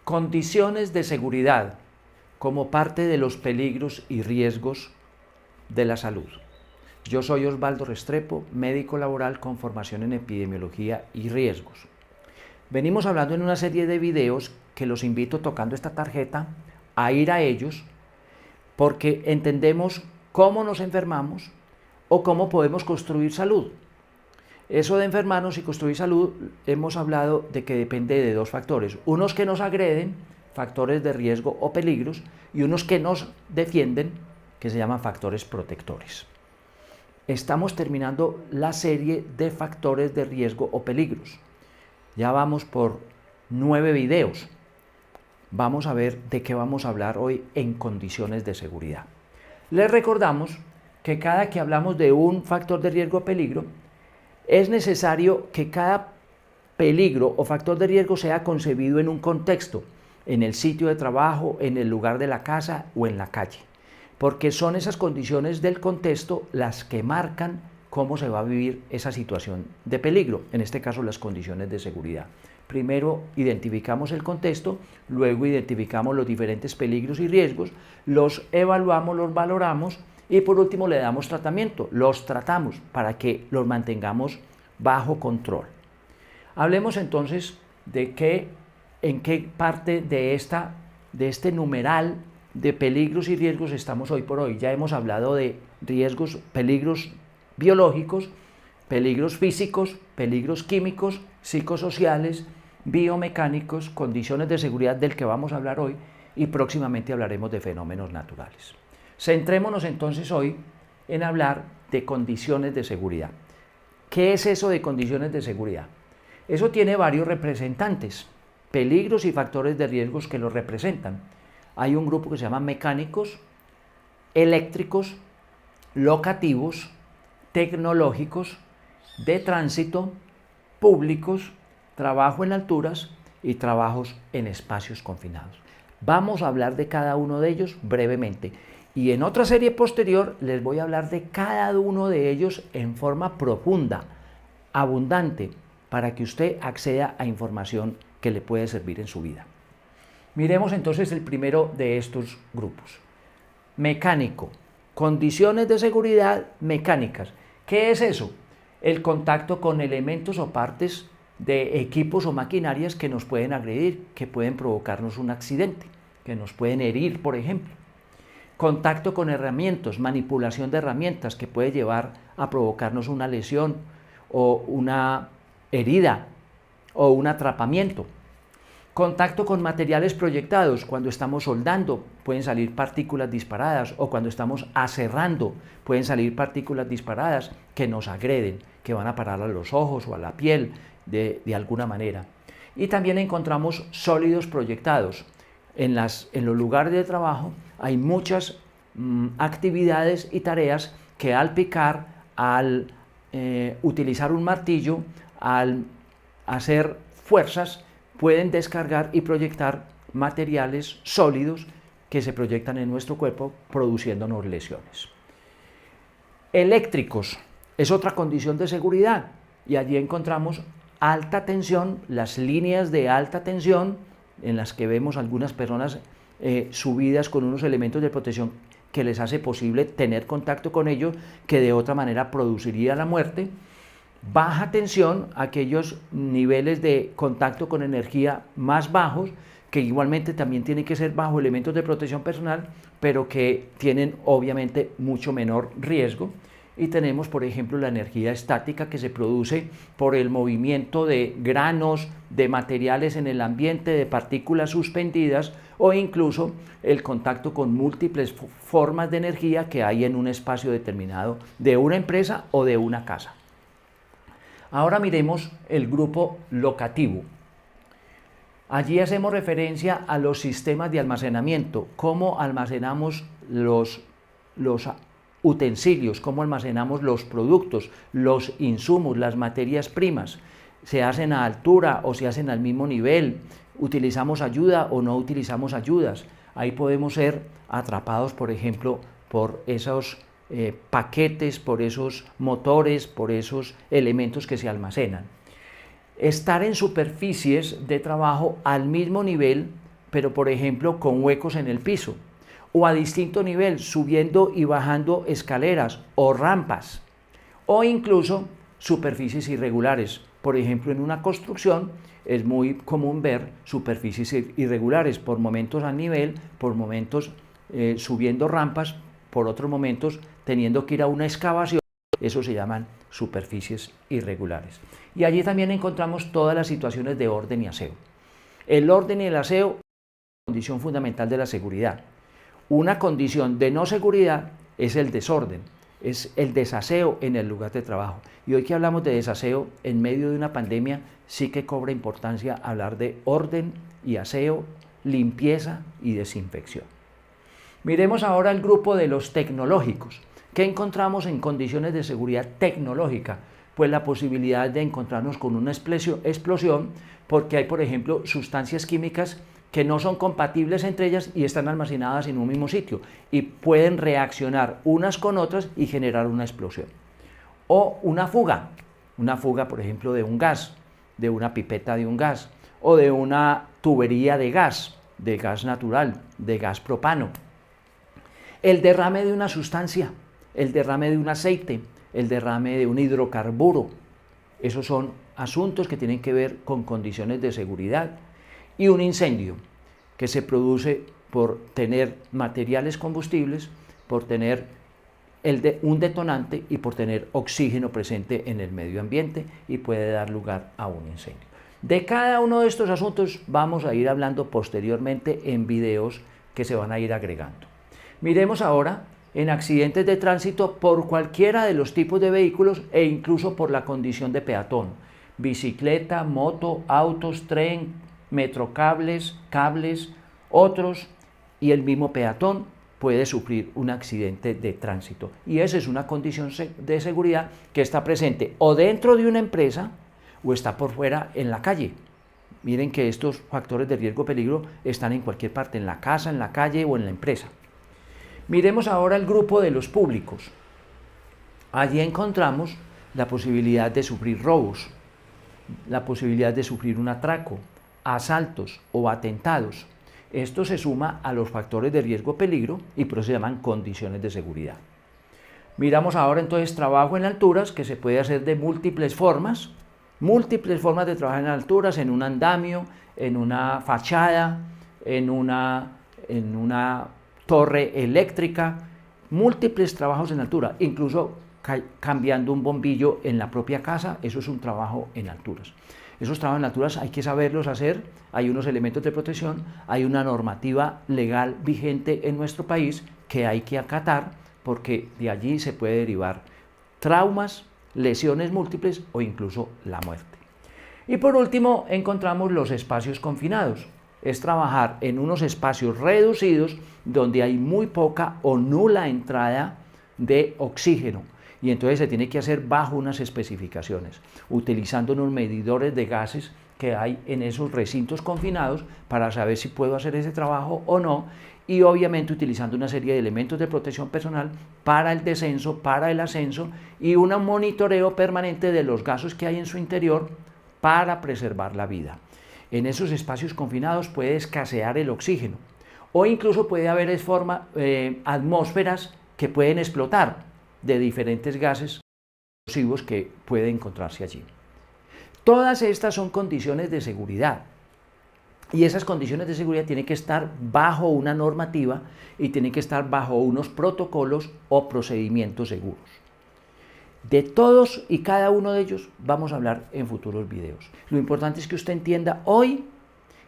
Condiciones de seguridad como parte de los peligros y riesgos de la salud. Yo soy Osvaldo Restrepo, médico laboral con formación en epidemiología y riesgos. Venimos hablando en una serie de videos que los invito, tocando esta tarjeta, a ir a ellos porque entendemos cómo nos enfermamos o cómo podemos construir salud. Eso de enfermarnos y construir salud, hemos hablado de que depende de dos factores. Unos que nos agreden, factores de riesgo o peligros, y unos que nos defienden, que se llaman factores protectores. Estamos terminando la serie de factores de riesgo o peligros. Ya vamos por 9 videos. Vamos a ver de qué vamos a hablar hoy en condiciones de seguridad. Les recordamos que cada que hablamos de un factor de riesgo o peligro, es necesario que cada peligro o factor de riesgo sea concebido en un contexto, en el sitio de trabajo, en el lugar de la casa o en la calle, porque son esas condiciones del contexto las que marcan cómo se va a vivir esa situación de peligro, en este caso las condiciones de seguridad. Primero identificamos el contexto, luego identificamos los diferentes peligros y riesgos, los evaluamos, los valoramos y por último le damos tratamiento, los tratamos para que los mantengamos bajo control. Hablemos entonces de en qué parte de este numeral de peligros y riesgos estamos hoy por hoy. Ya hemos hablado de riesgos, peligros biológicos, peligros físicos, peligros químicos, psicosociales, biomecánicos, condiciones de seguridad del que vamos a hablar hoy y próximamente hablaremos de fenómenos naturales. Centrémonos entonces hoy en hablar de condiciones de seguridad. ¿Qué es eso de condiciones de seguridad? Eso tiene varios representantes, peligros y factores de riesgos que los representan. Hay un grupo que se llama mecánicos, eléctricos, locativos, tecnológicos, de tránsito, públicos, trabajo en alturas y trabajos en espacios confinados. Vamos a hablar de cada uno de ellos brevemente. Y en otra serie posterior les voy a hablar de cada uno de ellos en forma profunda, abundante, para que usted acceda a información que le puede servir en su vida. Miremos entonces el primero de estos grupos. Mecánico. Condiciones de seguridad mecánicas. ¿Qué es eso? El contacto con elementos o partes de equipos o maquinarias que nos pueden agredir, que pueden provocarnos un accidente, que nos pueden herir, por ejemplo. Contacto con herramientas, manipulación de herramientas que puede llevar a provocarnos una lesión o una herida o un atrapamiento. Contacto con materiales proyectados, cuando estamos soldando pueden salir partículas disparadas o cuando estamos aserrando pueden salir partículas disparadas que nos agreden, que van a parar a los ojos o a la piel de alguna manera. Y también encontramos sólidos proyectados. En los lugares de trabajo hay muchas actividades y tareas que al picar, al utilizar un martillo, al hacer fuerzas, pueden descargar y proyectar materiales sólidos que se proyectan en nuestro cuerpo produciéndonos lesiones. Eléctricos es otra condición de seguridad y allí encontramos alta tensión, las líneas de alta tensión en las que vemos algunas personas subidas con unos elementos de protección que les hace posible tener contacto con ellos, que de otra manera produciría la muerte. Baja tensión, aquellos niveles de contacto con energía más bajos, que igualmente también tienen que ser bajo elementos de protección personal, pero que tienen obviamente mucho menor riesgo. Y tenemos, por ejemplo, la energía estática que se produce por el movimiento de granos, de materiales en el ambiente, de partículas suspendidas o incluso el contacto con múltiples formas de energía que hay en un espacio determinado de una empresa o de una casa. Ahora miremos el grupo locativo. Allí hacemos referencia a los sistemas de almacenamiento, cómo almacenamos los utensilios, cómo almacenamos los productos, los insumos, las materias primas. Se hacen a altura o se hacen al mismo nivel, utilizamos ayuda o no utilizamos ayudas. Ahí podemos ser atrapados, por ejemplo, por esos paquetes, por esos motores, por esos elementos que se almacenan. Estar en superficies de trabajo al mismo nivel pero por ejemplo con huecos en el piso, o a distinto nivel, subiendo y bajando escaleras o rampas, o incluso superficies irregulares. Por ejemplo, en una construcción es muy común ver superficies irregulares, por momentos a nivel, por momentos subiendo rampas, por otros momentos teniendo que ir a una excavación. Eso se llaman superficies irregulares. Y allí también encontramos todas las situaciones de orden y aseo. El orden y el aseo es una condición fundamental de la seguridad. Una condición de no seguridad es el desorden, es el desaseo en el lugar de trabajo. Y hoy que hablamos de desaseo en medio de una pandemia, sí que cobra importancia hablar de orden y aseo, limpieza y desinfección. Miremos ahora el grupo de los tecnológicos. ¿Qué encontramos en condiciones de seguridad tecnológica? Pues la posibilidad de encontrarnos con una explosión, porque hay, por ejemplo, sustancias químicas que no son compatibles entre ellas y están almacenadas en un mismo sitio y pueden reaccionar unas con otras y generar una explosión. O una fuga, por ejemplo, de un gas, de una pipeta de un gas, o de una tubería de gas natural, de gas propano. El derrame de una sustancia, el derrame de un aceite, el derrame de un hidrocarburo. Esos son asuntos que tienen que ver con condiciones de seguridad. Y un incendio que se produce por tener materiales combustibles, por tener un detonante y por tener oxígeno presente en el medio ambiente y puede dar lugar a un incendio. De cada uno de estos asuntos vamos a ir hablando posteriormente en videos que se van a ir agregando. Miremos ahora en accidentes de tránsito por cualquiera de los tipos de vehículos e incluso por la condición de peatón. Bicicleta, moto, autos, tren, metrocables, cables, otros, y el mismo peatón puede sufrir un accidente de tránsito. Y esa es una condición de seguridad que está presente o dentro de una empresa o está por fuera en la calle. Miren que estos factores de riesgo o peligro están en cualquier parte, en la casa, en la calle o en la empresa. Miremos ahora el grupo de los públicos. Allí encontramos la posibilidad de sufrir robos, la posibilidad de sufrir un atraco, asaltos o atentados. Esto se suma a los factores de riesgo o peligro y por eso se llaman condiciones de seguridad. Miramos ahora entonces trabajo en alturas, que se puede hacer de múltiples formas de trabajar en alturas, en un andamio, en una fachada, en una torre eléctrica, múltiples trabajos en altura, incluso cambiando un bombillo en la propia casa. Eso es un trabajo en alturas. Esos trabajos en alturas hay que saberlos hacer, hay unos elementos de protección, hay una normativa legal vigente en nuestro país que hay que acatar, porque de allí se puede derivar traumas, lesiones múltiples o incluso la muerte. Y por último encontramos los espacios confinados. Es trabajar en unos espacios reducidos donde hay muy poca o nula entrada de oxígeno. Y entonces se tiene que hacer bajo unas especificaciones, utilizando unos medidores de gases que hay en esos recintos confinados para saber si puedo hacer ese trabajo o no, y obviamente utilizando una serie de elementos de protección personal para el descenso, para el ascenso y un monitoreo permanente de los gases que hay en su interior para preservar la vida. En esos espacios confinados puede escasear el oxígeno o incluso puede haber atmósferas que pueden explotar de diferentes gases explosivos que pueden encontrarse allí. Todas estas son condiciones de seguridad y esas condiciones de seguridad tienen que estar bajo una normativa y tienen que estar bajo unos protocolos o procedimientos seguros. De todos y cada uno de ellos vamos a hablar en futuros videos. Lo importante es que usted entienda hoy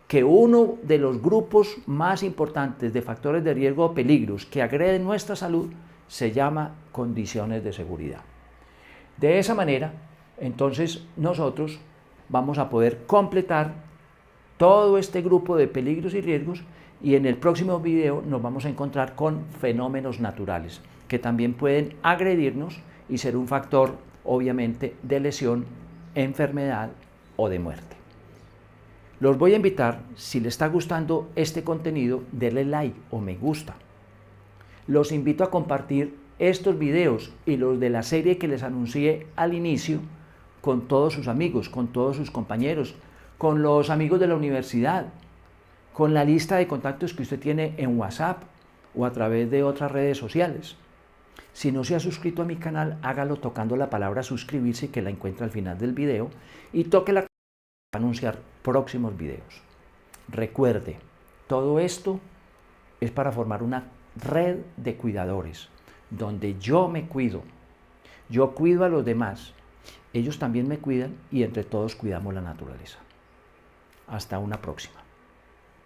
que uno de los grupos más importantes de factores de riesgo o peligros que agreden nuestra salud se llama condiciones de seguridad. De esa manera, entonces nosotros vamos a poder completar todo este grupo de peligros y riesgos y en el próximo video nos vamos a encontrar con fenómenos naturales que también pueden agredirnos y ser un factor, obviamente, de lesión, enfermedad o de muerte. Los voy a invitar, si les está gustando este contenido, denle like o me gusta. Los invito a compartir estos videos y los de la serie que les anuncié al inicio con todos sus amigos, con todos sus compañeros, con los amigos de la universidad, con la lista de contactos que usted tiene en WhatsApp o a través de otras redes sociales. Si no se ha suscrito a mi canal, hágalo tocando la palabra suscribirse, que la encuentra al final del video, y toque la campanita para anunciar próximos videos. Recuerde, todo esto es para formar una red de cuidadores, donde yo me cuido, yo cuido a los demás, ellos también me cuidan y entre todos cuidamos la naturaleza. Hasta una próxima.